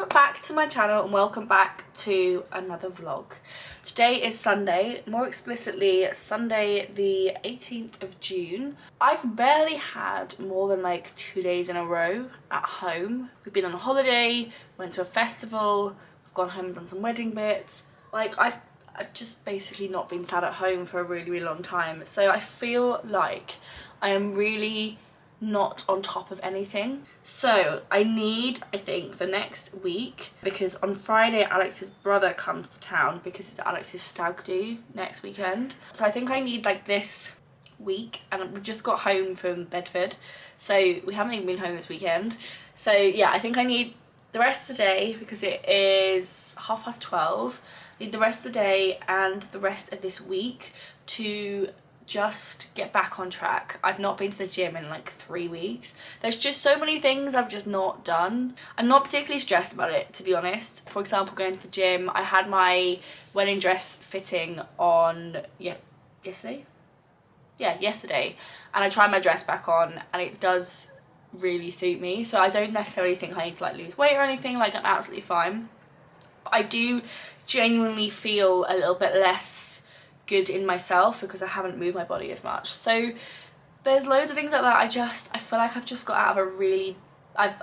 Welcome back to my channel and welcome back to another vlog. Today is Sunday, more explicitly Sunday the 18th of June. I've barely had more than like 2 days in a row at home. We've been on a holiday, went to a festival, we've gone home and done some wedding bits. Like I've just basically not been sat at home for a really long time. So I feel like I am really not on top of anything. So I think the next week, because on Friday Alex's brother comes to town because it's Alex's stag do next weekend. So I think I need like this week, and we've just got home from Bedford, so we haven't even been home this weekend. So yeah, I think I need the rest of the day because it is 12:30. I need the rest of the day and the rest of this week to just get back on track. I've not been to the gym in like 3 weeks. There's just so many things I've just not done. I'm not particularly stressed about it, to be honest. For example, going to the gym, I had my wedding dress fitting on yesterday, and I tried my dress back on and it does really suit me, so I don't necessarily think I need to like lose weight or anything. Like, I'm absolutely fine, but I do genuinely feel a little bit less good in myself because I haven't moved my body as much. So there's loads of things like that. I feel like I've just got out of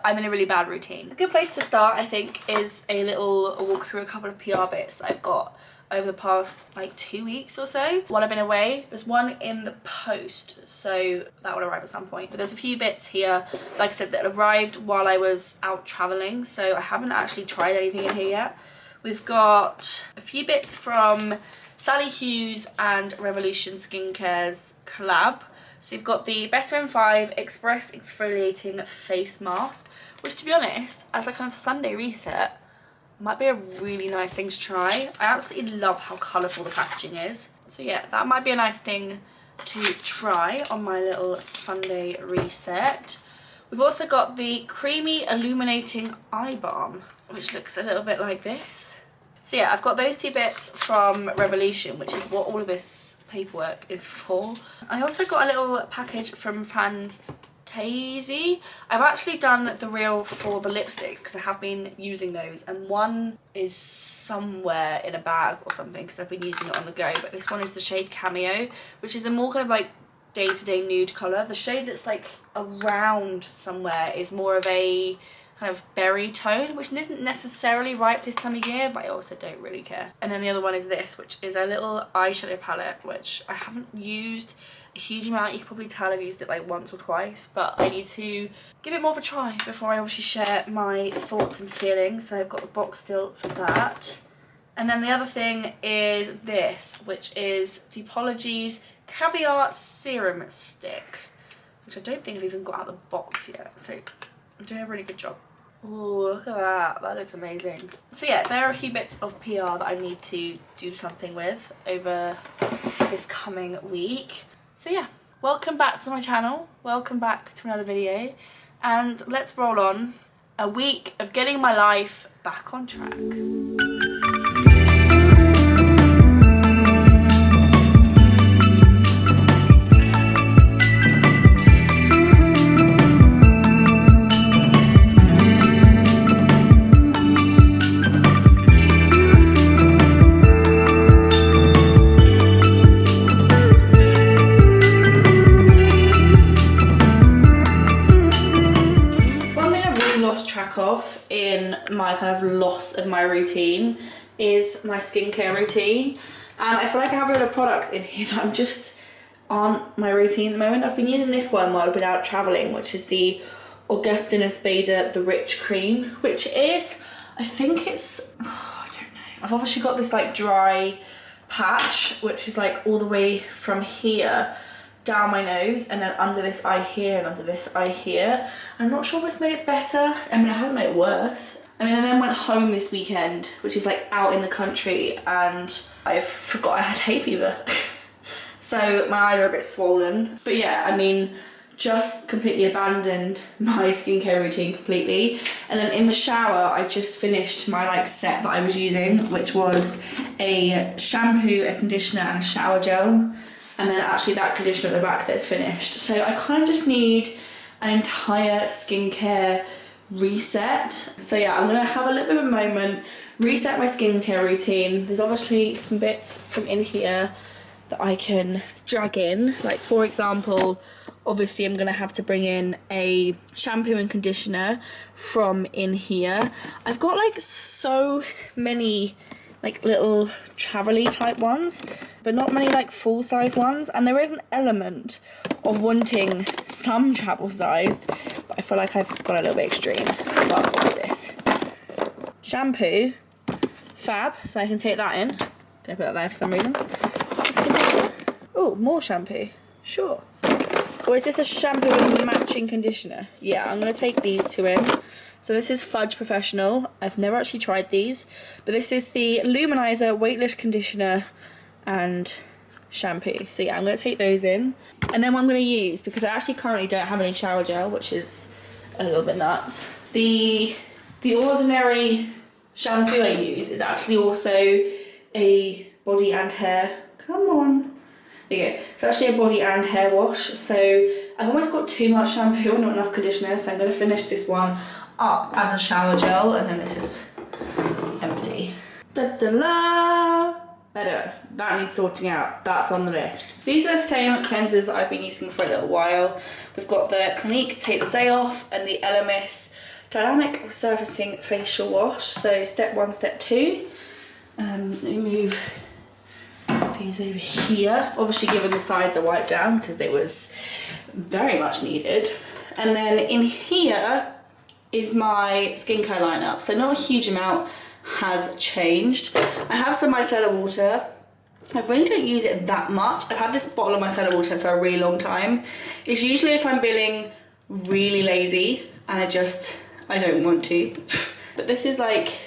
I'm in a really bad routine. A good place to start, I think, is a walk through a couple of PR bits that I've got over the past like 2 weeks or so while I've been away. There's one in the post, so that will arrive at some point, but there's a few bits here, like I said, that arrived while I was out traveling, so I haven't actually tried anything in here yet. We've got a few bits from Sally Hughes and Revolution Skincare's collab. So you've got the Better M5 Express Exfoliating Face Mask, which, to be honest, as a kind of Sunday reset, might be a really nice thing to try. I absolutely love how colourful the packaging is. So yeah, that might be a nice thing to try on my little Sunday reset. We've also got the Creamy Illuminating Eye Balm, which looks a little bit like this. So yeah, I've got those two bits from Revolution, which is what all of this paperwork is for. I also got a little package from Fantasy. I've actually done the reel for the lipsticks because I have been using those, and one is somewhere in a bag or something because I've been using it on the go, but this one is the shade Cameo, which is a more kind of like day-to-day nude colour. The shade that's like around somewhere is more of a kind of berry tone, which isn't necessarily right this time of year, but I also don't really care. And then the other one is this, which is a little eyeshadow palette, which I haven't used a huge amount. You can probably tell I've used it like once or twice, but I need to give it more of a try before I obviously share my thoughts and feelings. So I've got the box still for that. And then the other thing is this, which is Deepology's Caviar Serum Stick, which I don't think I've even got out of the box yet, so I'm doing a really good job. Oh, look at that. That looks amazing. So yeah, there are a few bits of PR that I need to do something with over this coming week. So yeah, welcome back to my channel. Welcome back to another video. And let's roll on a week of getting my life back on track. Off in my kind of loss of my routine is my skincare routine, and I feel like I have a lot of products in here that just aren't my routine at the moment. I've been using this one while I've been out traveling, which is the Augustinus Bader The Rich Cream, which is, I think it's, I don't know, I've obviously got this like dry patch which is like all the way from here down my nose and then under this eye here and under this eye here. I'm not sure if it's made it better. I mean, it hasn't made it worse. I mean, I then went home this weekend, which is like out in the country, and I forgot I had hay fever. So my eyes are a bit swollen. But yeah, I mean, just completely abandoned my skincare routine completely. And then in the shower, I just finished my like set that I was using, which was a shampoo, a conditioner and a shower gel. And then actually that conditioner at the back that's finished. So I kind of just need an entire skincare reset. So yeah, I'm gonna have a little bit of a moment, reset my skincare routine. There's obviously some bits from in here that I can drag in. Like for example, obviously I'm gonna have to bring in a shampoo and conditioner from in here. I've got like so many like little travel-y type ones, but not many like full-size ones, and there is an element of wanting some travel-sized, but I feel like I've gone a little bit extreme. But what's this? Shampoo, fab, so I can take that in. Can I put that there for some reason? Oh, more shampoo, sure. Or is this a shampoo and matching conditioner? Yeah, I'm gonna take these two in. So this is Fudge Professional. I've never actually tried these, but this is the Luminizer Weightless Conditioner and shampoo. So yeah, I'm gonna take those in. And then what I'm gonna use, because I actually currently don't have any shower gel, which is a little bit nuts. The ordinary shampoo I use is actually also a body and hair, come on. There you go. It's actually a body and hair wash. So I've almost got too much shampoo and not enough conditioner, so I'm gonna finish this one up as a shower gel, and then this is empty. Da-da-la! Better. That needs sorting out. That's on the list. These are the same cleansers that I've been using for a little while. We've got the Clinique Take the Day Off and the Elemis Dynamic Surfacing Facial Wash. So step 1, step 2. Let me move these over here. Obviously given the sides are wiped down because they was very much needed. And then in here is my skincare lineup. So not a huge amount has changed. I have some micellar water. I really don't use it that much. I've had this bottle of micellar water for a really long time. It's usually if I'm feeling really lazy and I don't want to. But this is like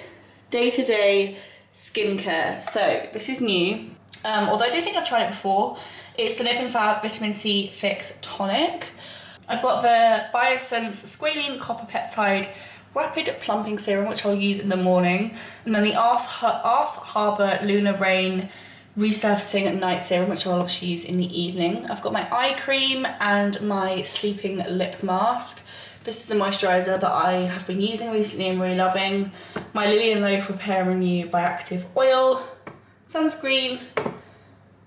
day-to-day skincare. So this is new. Although I do think I've tried it before. It's the Nip and Fab Vitamin C Fix Tonic. I've got the Biosense Squalene Copper Peptide Rapid Plumping Serum, which I'll use in the morning. And then the Arth Harbour Lunar Rain Resurfacing at Night Serum, which I'll obviously use in the evening. I've got my eye cream and my sleeping lip mask. This is the moisturiser that I have been using recently and really loving. My Lily and Loaf Repair and Renew Bioactive Oil, sunscreen,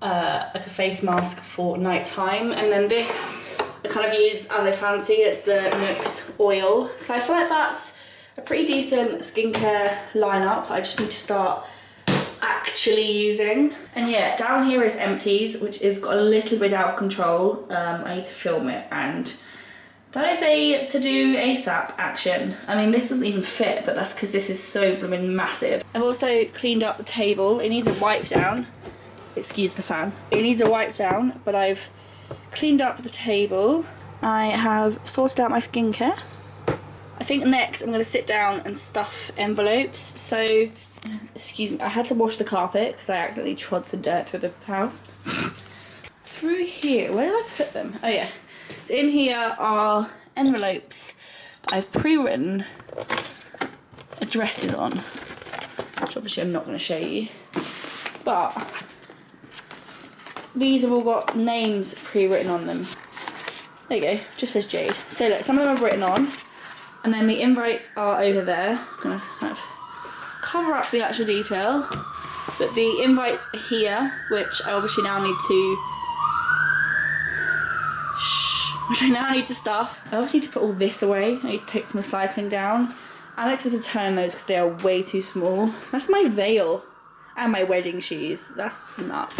like a face mask for night time, and then this I kind of use as I fancy. It's the Nooks oil. So I feel like that's a pretty decent skincare lineup that I just need to start actually using. And yeah, down here is empties, which is got a little bit out of control. I need to film it, and that is a to do ASAP action. I mean, this doesn't even fit, but that's because this is so blooming massive. I've also cleaned up the table. It needs a wipe down. Excuse the fan. It needs a wipe down, but I've cleaned up the table. I have sorted out my skincare. I think next I'm going to sit down and stuff envelopes. So, excuse me, I had to wash the carpet because I accidentally trod some dirt through the house. Through here, where did I put them? Oh yeah. So in here are envelopes that I've pre-written addresses on, which obviously I'm not going to show you. But these have all got names pre-written on them. There you go, just says Jade. So look, some of them are written on, and then the invites are over there. I'm gonna kind of cover up the actual detail, but the invites are here, which I obviously now need to stuff. I obviously need to put all this away. I need to take some recycling down. Alex has returned those because they are way too small. That's my veil and my wedding shoes. That's nuts.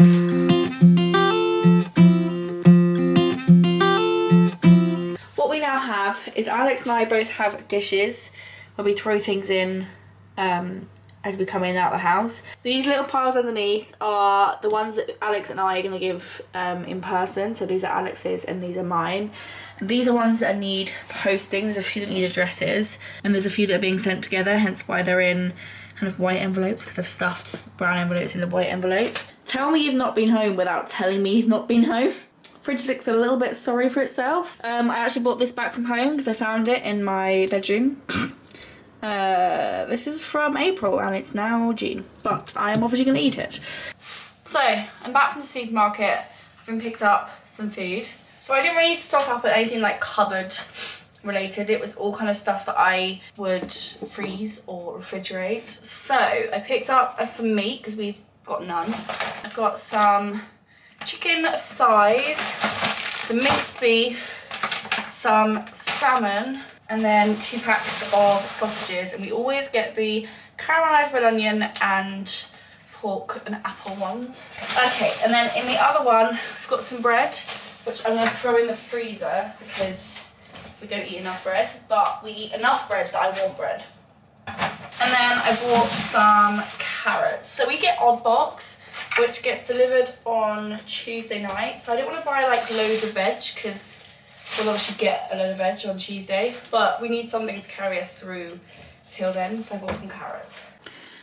What we now have is Alex and I both have dishes where we throw things in as we come in and out of the house. These little piles underneath are the ones that Alex and I are going to give in person. So these are Alex's and these are mine. And these are ones that need posting. There's a few that need addresses, and there's a few that are being sent together, hence why they're in kind of white envelopes, because I've stuffed brown envelopes in the white envelope. Tell me you've not been home without telling me you've not been home. Fridge looks a little bit sorry for itself. I actually bought this back from home because I found it in my bedroom. This is from April and it's now June, but I'm obviously going to eat it. So, I'm back from the supermarket, having picked up some food. So I didn't really need to stock up at anything like cupboard related. It was all kind of stuff that I would freeze or refrigerate. So I picked up some meat because we've got none. I've got some chicken thighs, some minced beef, some salmon, and then 2 packs of sausages. And we always get the caramelised red onion and pork and apple ones. Okay, and then in the other one, I've got some bread, which I'm going to throw in the freezer because we don't eat enough bread, but we eat enough bread that I want bread. And then I bought some carrots. So we get Odd Box, which gets delivered on Tuesday night. So I didn't want to buy like loads of veg because we'll obviously get a load of veg on Tuesday, but we need something to carry us through till then, so I bought some carrots.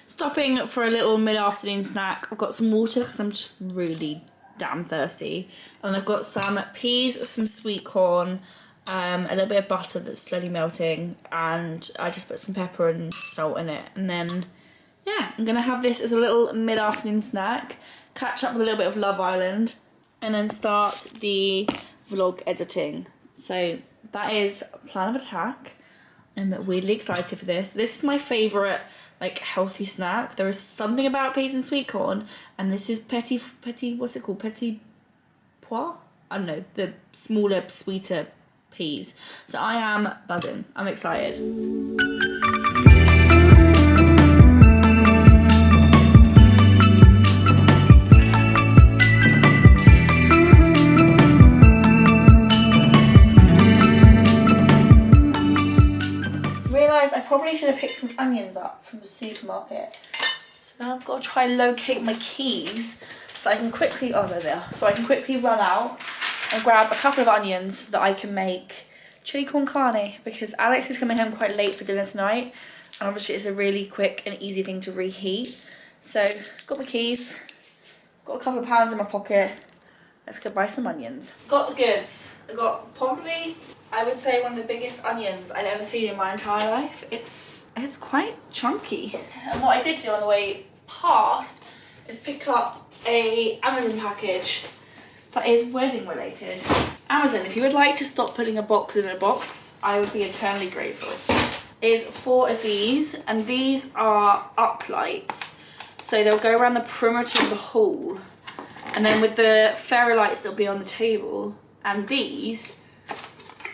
Stopping for a little mid-afternoon snack. I've got some water because I'm just really damn thirsty. And I've got some peas, some sweet corn, a little bit of butter that's slowly melting, and I just put some pepper and salt in it. And then, yeah, I'm gonna have this as a little mid-afternoon snack, catch up with a little bit of Love Island, and then start the vlog editing. So that is plan of attack. I'm weirdly excited for this. This is my favourite like healthy snack. There is something about peas and sweet corn, and this is petit, what's it called? Petit pois? I don't know, the smaller, sweeter peas. So I am buzzing. I'm excited. I probably should have picked some onions up from the supermarket. So now I've got to try and locate my keys so I can quickly, oh there they are, so I can quickly run out and grab a couple of onions so that I can make chili con carne, because Alex is coming home quite late for dinner tonight, and obviously it's a really quick and easy thing to reheat. So got my keys, got a couple of pounds in my pocket, let's go buy some onions. Got the goods. I got probably, I would say, one of the biggest onions I've ever seen in my entire life. It's quite chunky. And what I did do on the way past is pick up a Amazon package that is wedding related. Amazon, if you would like to stop putting a box in a box, I would be eternally grateful. Is 4 of these, and these are up lights. So they'll go around the perimeter of the hall, and then with the fairy lights they'll be on the table, and these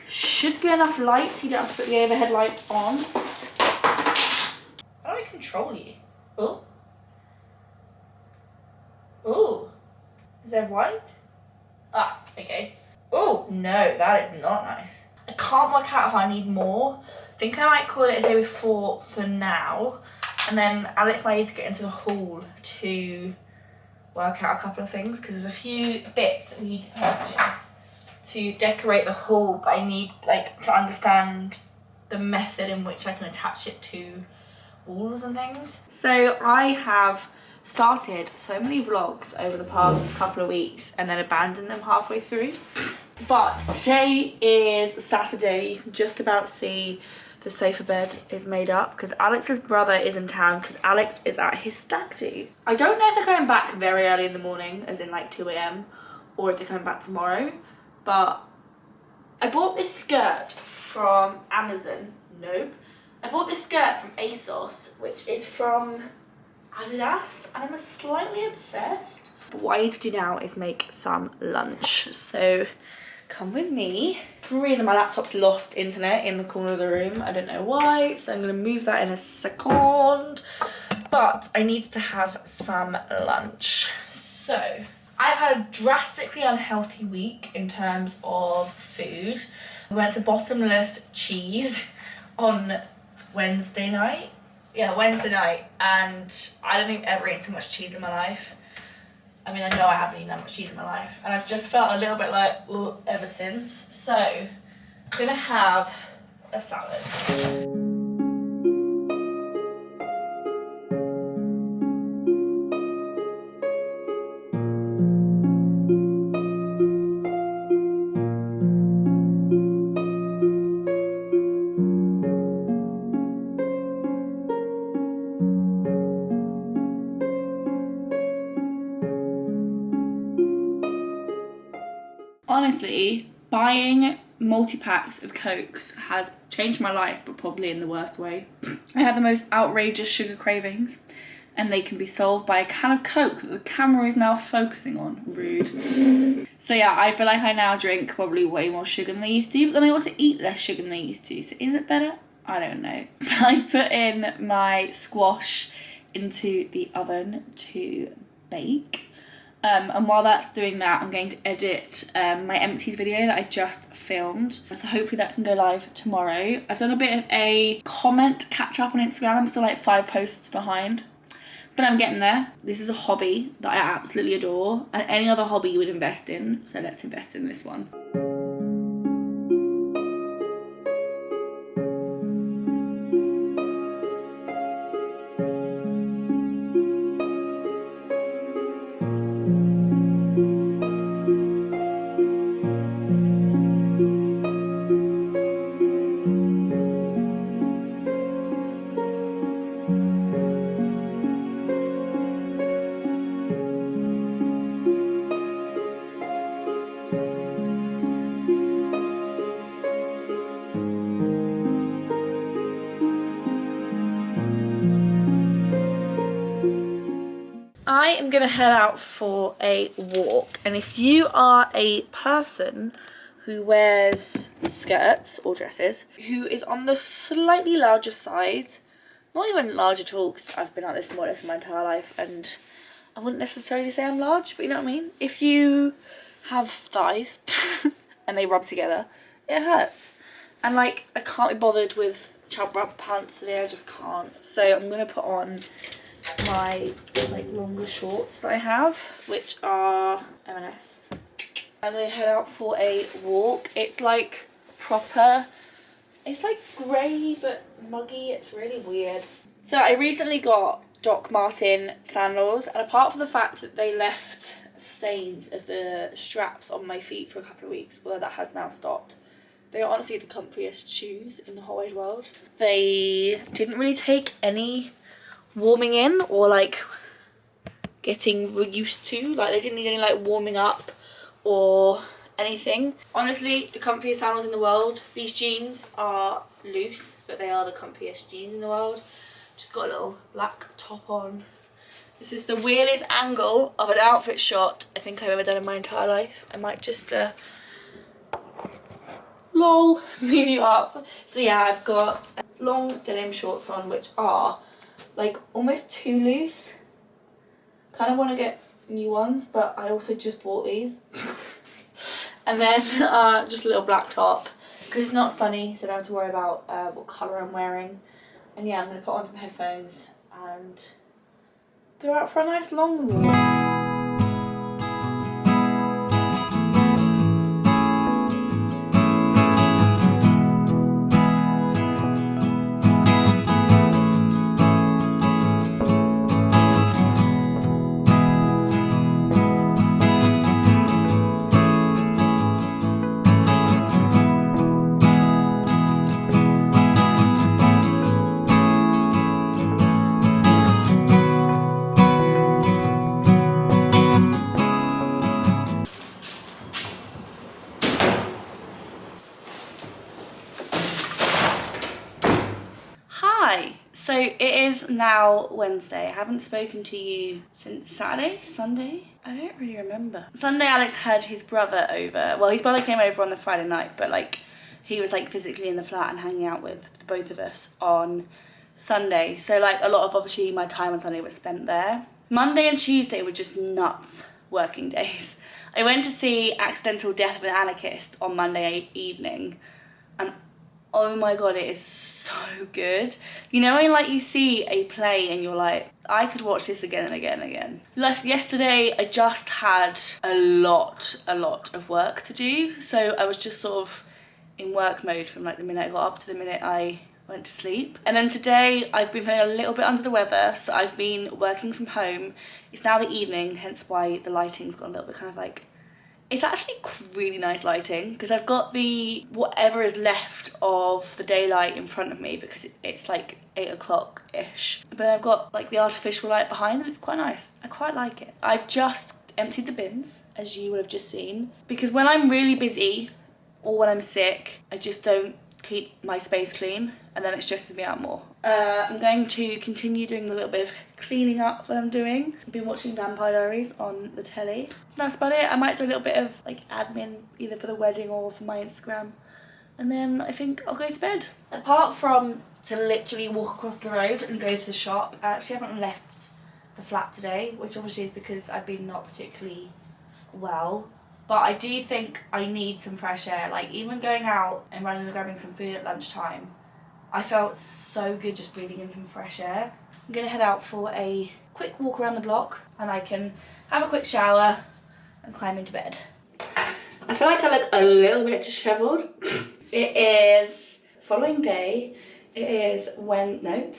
should be enough light so you don't have to put the overhead lights on. How do I control you? Oh. Oh. Is there white? Ah, okay. Oh, no, that is not nice. I can't work out if I need more. I think I might call it a day with 4 for now. And then Alex and I need to get into the hall to work out a couple of things, because there's a few bits that we need to purchase to decorate the hall, but I need to understand the method in which I can attach it to walls and things. So I have started so many vlogs over the past couple of weeks and then abandoned them halfway through. But today is Saturday. You can just about see the sofa bed is made up because Alex's brother is in town because Alex is at his stag do. I don't know if they're going back very early in the morning, as in like 2 AM, or if they're coming back tomorrow. But I bought this skirt from Amazon. Nope. I bought this skirt from ASOS, which is from Adidas, and I'm slightly obsessed. But what I need to do now is make some lunch. So come with me. For some reason my laptop's lost internet in the corner of the room. I don't know why, so I'm gonna move that in a second. But I need to have some lunch. So I've had a drastically unhealthy week in terms of food. We went to Bottomless Cheese on Wednesday night. Yeah, Wednesday night, and I don't think I've ever eaten so much cheese in my life. I mean, I know I haven't eaten that much cheese in my life, and I've just felt a little bit like ugh ever since. So I'm gonna have a salad. Honestly, buying multi-packs of Cokes has changed my life, but probably in the worst way. I have the most outrageous sugar cravings, and they can be solved by a can of Coke that the camera is now focusing on. Rude. So yeah, I feel like I now drink probably way more sugar than I used to, but then I also eat less sugar than I used to. So is it better? I don't know. I put in my squash into the oven to bake. And while that's doing that, I'm going to edit my empties video that I just filmed. So hopefully that can go live tomorrow. I've done a bit of a comment catch up on Instagram. I'm still like 5 posts behind, but I'm getting there. This is a hobby that I absolutely adore, and any other hobby you would invest in. So let's invest in this one. I am going to head out for a walk, and if you are a person who wears skirts or dresses, who is on the slightly larger side, not even large at all, because I've been like this more or less my entire life, and I wouldn't necessarily say I'm large, but you know what I mean? If you have thighs and they rub together, it hurts. And like, I can't be bothered with chub rub pants today, I just can't. So I'm going to put on my like longer shorts that I have, which are M&S. I'm going to head out for a walk. It's like proper, it's like grey but muggy, it's really weird. So I recently got Doc Marten sandals, and apart from the fact that they left stains of the straps on my feet for a couple of weeks, although that has now stopped, they are honestly the comfiest shoes in the whole wide world. They didn't really take any warming in or like getting used to, like they didn't need any like warming up or anything. Honestly, the comfiest sandals in the world. These jeans are loose, but they are the comfiest jeans in the world. Just got a little black top on. This is the weirdest angle of an outfit shot I think I've ever done in my entire life. I might just lol move you up. So yeah, I've got long denim shorts on, which are like almost too loose. Kind of want to get new ones, but I also just bought these. And then just a little black top, because it's not sunny, so I don't have to worry about what colour I'm wearing. And yeah, I'm going to put on some headphones and go out for a nice long walk. Hi, so it is now Wednesday. I haven't spoken to you since Saturday, Sunday? I don't really remember. Sunday Alex had his brother over. Well, his brother came over on the Friday night, but like he was like physically in the flat and hanging out with the both of us on Sunday. So like a lot of obviously my time on Sunday was spent there. Monday and Tuesday were just nuts working days. I went to see Accidental Death of an Anarchist on Monday evening, and oh my god, it is so good. You know when like you see a play and you're like, I could watch this again and again and again. Like yesterday, I just had a lot of work to do. So I was just sort of in work mode from like the minute I got up to the minute I went to sleep. And then today, I've been feeling a little bit under the weather, so I've been working from home. It's now the evening, hence why the lighting's got a little bit kind of like, it's actually really nice lighting, because I've got the whatever is left of the daylight in front of me, because it's like 8 o'clock-ish. But I've got like the artificial light behind them. It's quite nice. I quite like it. I've just emptied the bins, as you would have just seen, because when I'm really busy or when I'm sick, I just don't keep my space clean, and then it stresses me out more. I'm going to continue doing the little bit of cleaning up that I'm doing. I've been watching Vampire Diaries on the telly. That's about it. I might do a little bit of like admin either for the wedding or for my Instagram, and then I think I'll go to bed. Apart from to literally walk across the road and go to the shop, I actually haven't left the flat today, which obviously is because I've been not particularly well. But I do think I need some fresh air. Like, even going out and running and grabbing some food at lunchtime, I felt so good just breathing in some fresh air. I'm gonna head out for a quick walk around the block, and I can have a quick shower and climb into bed. I feel like I look a little bit dishevelled. It is the following day. It is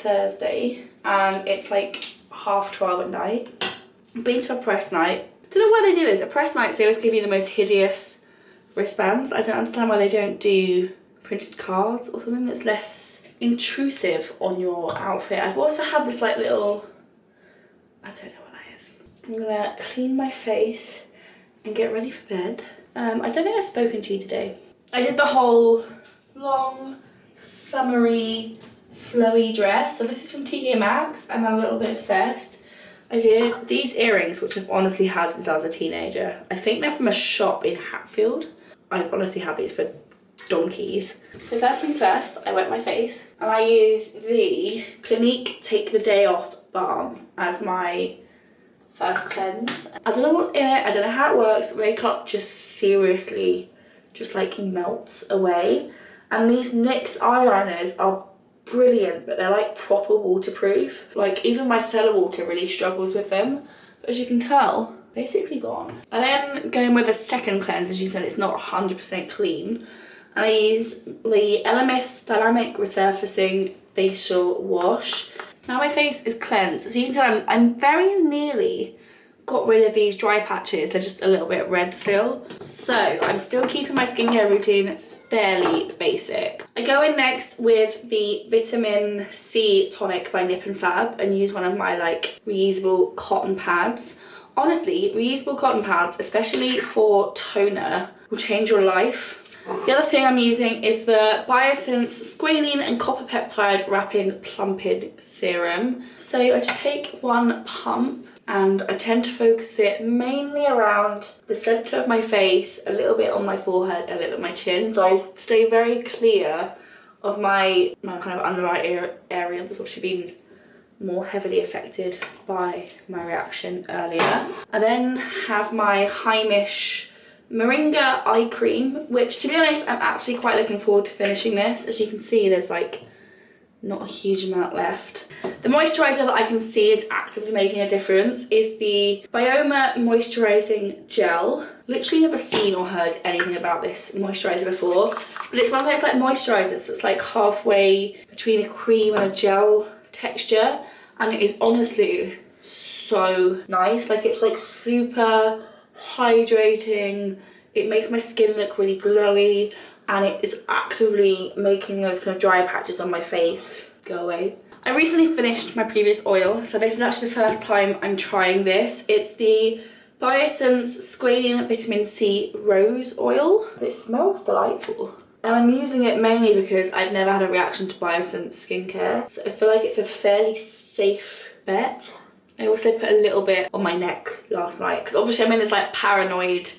Thursday, and it's like 12:30 at night. I've been to a press night. I don't know why they do this. At press nights, they always give you the most hideous wristbands. I don't understand why they don't do printed cards or something that's less intrusive on your outfit. I've also had this like little, I don't know what that is. I'm gonna clean my face and get ready for bed. I don't think I've spoken to you today. I did the whole long, summery, flowy dress. So this is from TK Maxx. I'm a little bit obsessed. I did these earrings, which I've honestly had since I was a teenager. I think they're from a shop in Hatfield. I've honestly had these for donkeys. So first things first, I wet my face, and I use the Clinique Take the Day Off balm as my first cleanse. I don't know what's in it, I don't know how it works, but makeup just seriously just like melts away. And these NYX eyeliners are brilliant, but they're like proper waterproof. Like even my cellar water really struggles with them. But as you can tell, basically gone. I then go in with a second cleanse. As you can tell, it's not 100% clean. And I use the LMS Dynamic Resurfacing Facial Wash. Now my face is cleansed. So you can tell I'm very nearly got rid of these dry patches. They're just a little bit red still. So I'm still keeping my skincare routine fairly basic. I go in next with the Vitamin C Tonic by Nip and Fab and use one of my like reusable cotton pads. Honestly, reusable cotton pads, especially for toner, will change your life. The other thing I'm using is the Biosense Squalene and Copper Peptide Wrapping Plumping Serum. So I just take one pump, and I tend to focus it mainly around the centre of my face, a little bit on my forehead, a little bit on my chin. So I stay very clear of my kind of under eye area that's obviously been more heavily affected by my reaction earlier. I then have my Heimish Moringa eye cream, which to be honest, I'm actually quite looking forward to finishing this. As you can see, there's like not a huge amount left. The moisturiser that I can see is actively making a difference is the Bioma Moisturising Gel. Literally never seen or heard anything about this moisturiser before, but it's one of those like moisturisers that's like halfway between a cream and a gel texture, and it is honestly so nice. Like it's like super hydrating, it makes my skin look really glowy, and it is actively making those kind of dry patches on my face go away. I recently finished my previous oil, so this is actually the first time I'm trying this. It's the Biosense Squalene Vitamin C Rose Oil. It smells delightful. And I'm using it mainly because I've never had a reaction to Biosense skincare, so I feel like it's a fairly safe bet. I also put a little bit on my neck last night, because obviously I'm in this like paranoid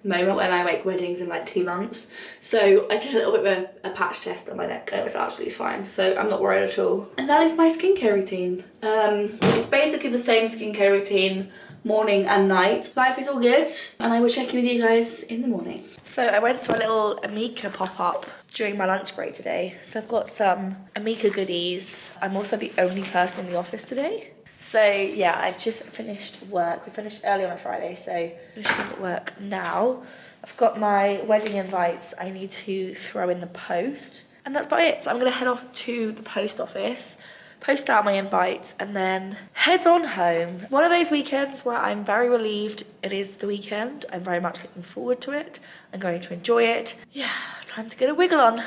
moment when I make weddings in like 2 months. So I did a little bit of a patch test on my neck and it was absolutely fine. So I'm not worried at all. And that is my skincare routine. It's basically the same skincare routine morning and night. Life is all good, and I will check in with you guys in the morning. So I went to a little Amika pop-up during my lunch break today. So I've got some Amika goodies. I'm also the only person in the office today. So yeah, I've just finished work. We finished early on a Friday, so finishing at work now. I've got my wedding invites I need to throw in the post, and that's about it. So I'm gonna head off to the post office, post out my invites, and then head on home. One of those weekends where I'm very relieved it is the weekend. I'm very much looking forward to it. I'm going to enjoy it. Yeah, time to get a wiggle on.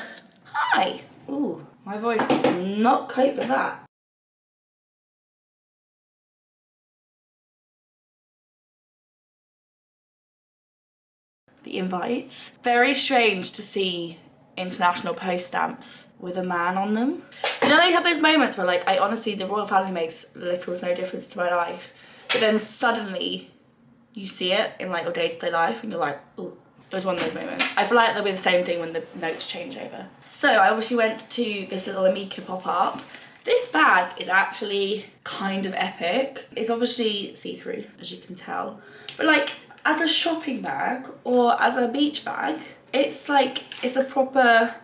Hi. Ooh, my voice did not cope with that. the invites. Very strange to see international post stamps with a man on them. You know, they have those moments where like, I honestly, the royal family makes little to no difference to my life, but then suddenly you see it in like your day-to-day life and you're like, oh, it was one of those moments. I feel like there'll be the same thing when the notes change over. So I obviously went to this little Amica pop-up. This bag is actually kind of epic. It's obviously see-through, as you can tell. But like, as a shopping bag or as a beach bag, it's like, it's a proper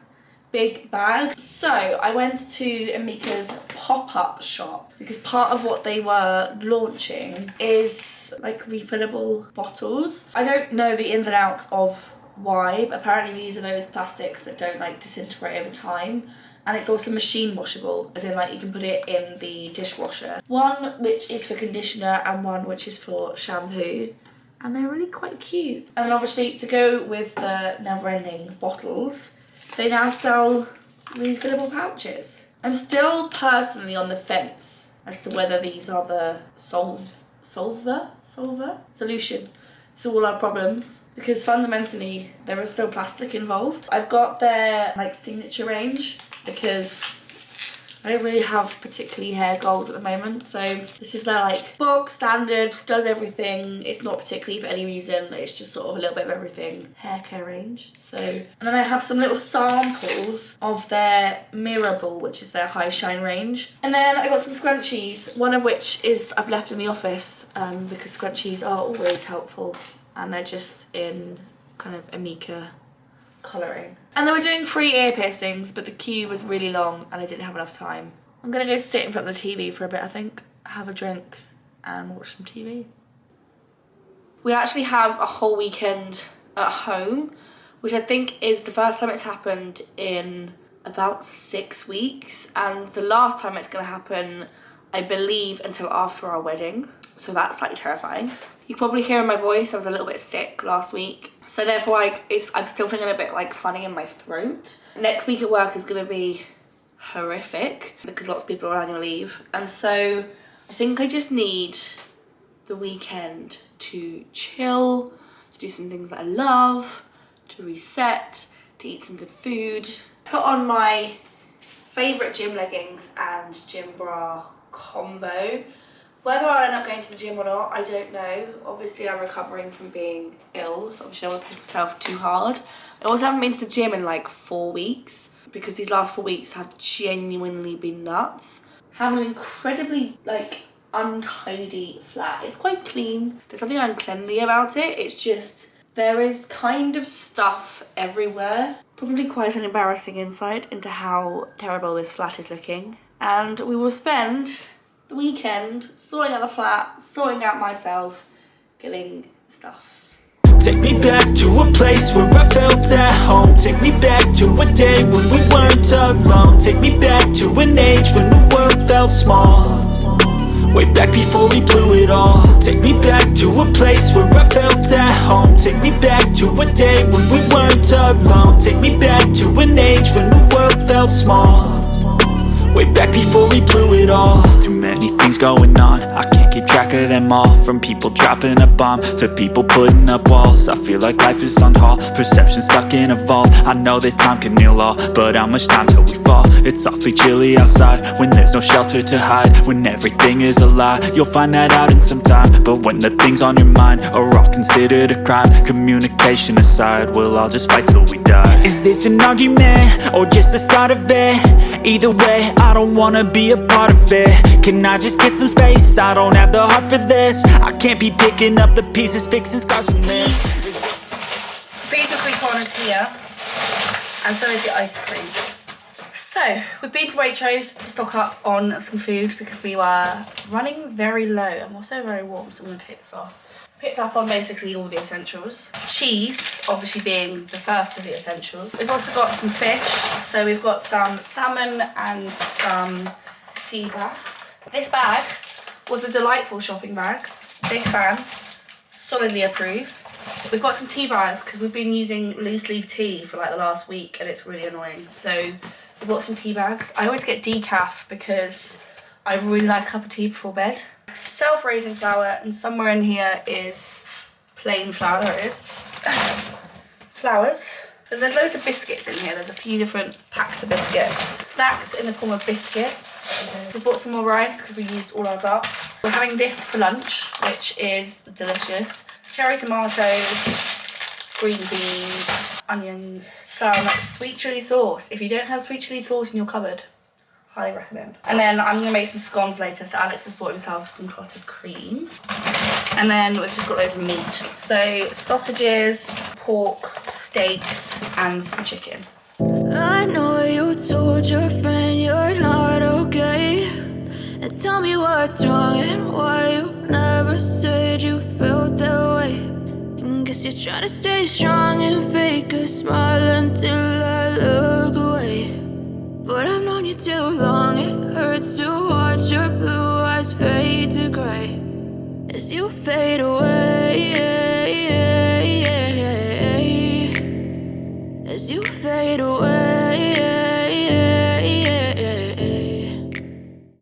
big bag. So I went to Amica's pop-up shop because part of what they were launching is like refillable bottles. I don't know the ins and outs of why, but apparently these are those plastics that don't like disintegrate over time. And it's also machine washable, as in like you can put it in the dishwasher. One which is for conditioner and one which is for shampoo. And they're really quite cute. And then obviously to go with the never-ending bottles, they now sell refillable pouches. I'm still personally on the fence as to whether these are the solution to all our problems, because fundamentally there is still plastic involved. I've got their like signature range because I don't really have particularly hair goals at the moment, so this is their like bog standard, does everything. It's not particularly for any reason, it's just sort of a little bit of everything hair care range. So, and then I have some little samples of their Mirable, which is their high shine range. And then I got some scrunchies, one of which is I've left in the office because scrunchies are always helpful and they're just in kind of Amica colouring. And they were doing free ear piercings, but the queue was really long and I didn't have enough time. I'm gonna go sit in front of the TV for a bit, I think, have a drink and watch some TV. We actually have a whole weekend at home, which I think is the first time it's happened in about 6 weeks, and the last time it's gonna happen, I believe, until after our wedding. So that's slightly terrifying. You can probably hear in my voice I was a little bit sick last week. So therefore I'm still feeling a bit like funny in my throat. Next week at work is gonna be horrific because lots of people are on annual leave. And so I think I just need the weekend to chill, to do some things that I love, to reset, to eat some good food, put on my favourite gym leggings and gym bra combo. Whether I'll end up going to the gym or not, I don't know. Obviously, I'm recovering from being ill, so obviously I don't want to push myself too hard. I also haven't been to the gym in like 4 weeks because these last 4 weeks have genuinely been nuts. Have an incredibly like untidy flat. It's quite clean. There's nothing uncleanly about it. It's just there is kind of stuff everywhere. Probably quite an embarrassing insight into how terrible this flat is looking. And we will spend the weekend sorting out the flat, sorting out myself, getting stuff. Take me back to a place where I felt at home. Take me back to a day when we weren't alone. Take me back to an age when the world felt small, way back before we blew it all. Take me back to a place where I felt at home. Take me back to a day when we weren't alone. Take me back to an age when the world felt small, way back before we blew it all. Too many things going on, I can't keep track of them all. From people dropping a bomb to people putting up walls. I feel like life is on hold, perception stuck in a vault. I know that time can heal all, but how much time till we fall? It's awfully chilly outside when there's no shelter to hide. When everything is a lie, you'll find that out in some time. But when the things on your mind are all considered a crime, communication aside, we'll all just fight till we die. Is this an argument or just the start of it? Either way, I don't wanna be a part of it. Can I just get some space? I don't have the heart for this. I can't be picking up the pieces, fixing scars from this. So pizza sweet corn is here, and so is the ice cream. So we've been to Waitrose to stock up on some food because we were running very low. I'm also very warm, so I'm gonna take this off. Picked up on basically all the essentials. Cheese, obviously being the first of the essentials. We've also got some fish. So we've got some salmon and some sea bass. This bag was a delightful shopping bag. Big fan, solidly approve. We've got some tea bags because we've been using loose leaf tea for like the last week and it's really annoying. So we bought some tea bags. I always get decaf because I really like a cup of tea before bed. Self-raising flour, and somewhere in here is plain flour. There it is. flowers. So there's loads of biscuits in here. There's a few different packs of biscuits. Snacks in the form of biscuits. We bought some more rice because we used all ours up. We're having this for lunch, which is delicious. Cherry tomatoes, green beans, onions, some sweet chilli sauce. If you don't have sweet chilli sauce in your cupboard, highly recommend. And then I'm gonna make some scones later, so Alex has bought himself some clotted cream. And then we've just got loads of meat. So sausages, pork, steaks, and some chicken. I know you told your friend you're not okay, and tell me what's wrong and why you never said you felt that way. And guess you're trying to stay strong and fake a smile until I look away. But I've known you too long, it hurts to watch your blue eyes fade to gray as you fade away.